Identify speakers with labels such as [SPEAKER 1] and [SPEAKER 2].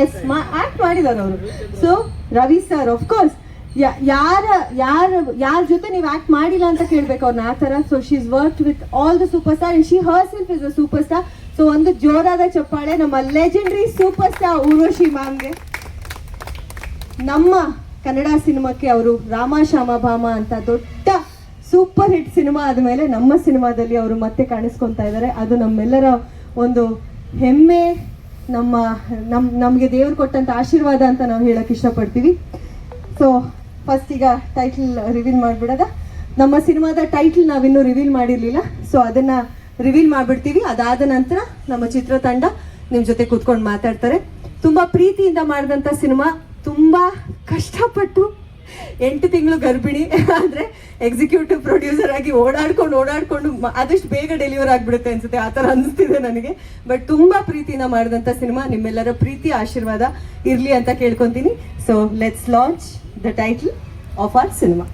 [SPEAKER 1] S act ಮಾಡಿದ್ದಾರೆ ಅವರು. So Ravi sir of course ಯಾರ ಜೊತೆ ನೀವು ಆಕ್ಟ್ ಮಾಡಿಲ್ಲ ಅಂತ ಕೇಳ್ಬೇಕು ಅವ್ರನ್ನ ಆ ತರ. So she is work with all the super star and she Har self is a super star. So ಒಂದು ಜೋರಾದ ಚಪ್ಪಾಳೆ ನಮ್ಮ ಲೆಜೆಂಡರಿ ಸೂಪರ್ ಸ್ಟಾರ್ ಊರ್ವಶಿ ಮ್ಯಾಮ್ಗೆ. ನಮ್ಮ ಕನ್ನಡ ಸಿನಿಮಾಕ್ಕೆ ಅವರು ರಾಮ ಶ್ಯಾಮ ಭಾಮ ಅಂತ ದೊಡ್ಡ ಸೂಪರ್ ಹಿಟ್ ಸಿನಿಮಾ ಆದಮೇಲೆ ನಮ್ಮ ಸಿನಿಮಾದಲ್ಲಿ ಅವರು ಮತ್ತೆ ಕಾಣಿಸ್ಕೊತಾ ಇದ್ದಾರೆ. ಅದು ನಮ್ಮೆಲ್ಲರ ಒಂದು ಹೆಮ್ಮೆ, ನಮಗೆ ದೇವ್ರು ಕೊಟ್ಟಂತ ಆಶೀರ್ವಾದ ಅಂತ ನಾವು ಹೇಳಕ್ ಇಷ್ಟಪಡ್ತೀವಿ. ಸೊ ಫಸ್ಟ್ ಈಗ ಟೈಟಲ್ ರಿವೀಲ್ ಮಾಡಿಬಿಡೋದ. ನಮ್ಮ ಸಿನಿಮಾದ ಟೈಟಲ್ ನಾವಿನ್ನೂ ರಿವೀಲ್ ಮಾಡಿರಲಿಲ್ಲ, ಸೊ ಅದನ್ನ ರಿವೀಲ್ ಮಾಡಿಬಿಡ್ತೀವಿ. ಅದಾದ ನಂತರ ನಮ್ಮ ಚಿತ್ರತಂಡ ನಿಮ್ಮ ಜೊತೆ ಕೂತ್ಕೊಂಡು ಮಾತಾಡ್ತಾರೆ. ತುಂಬಾ ಪ್ರೀತಿಯಿಂದ ಮಾಡಿದಂಥ ಸಿನಿಮಾ, ತುಂಬಾ ಕಷ್ಟಪಟ್ಟು 8 ತಿಂಗಳು ಗರ್ಭಿಣಿ ಅಂದರೆ ಎಕ್ಸಿಕ್ಯೂಟಿವ್ ಪ್ರೊಡ್ಯೂಸರ್ ಆಗಿ ಓಡಾಡ್ಕೊಂಡು ಆದಷ್ಟು ಬೇಗ ಡೆಲಿವರ್ ಆಗಿಬಿಡುತ್ತೆ ಅನ್ಸುತ್ತೆ, ಆ ಥರ ಅನಿಸ್ತಿದೆ ನನಗೆ. ಬಟ್ ತುಂಬಾ ಪ್ರೀತಿಯಿಂದ ಮಾಡಿದಂಥ ಸಿನಿಮಾ, ನಿಮ್ಮೆಲ್ಲರ ಪ್ರೀತಿ ಆಶೀರ್ವಾದ ಇರಲಿ ಅಂತ ಕೇಳ್ಕೊತೀನಿ. So let's launch the title of our cinema.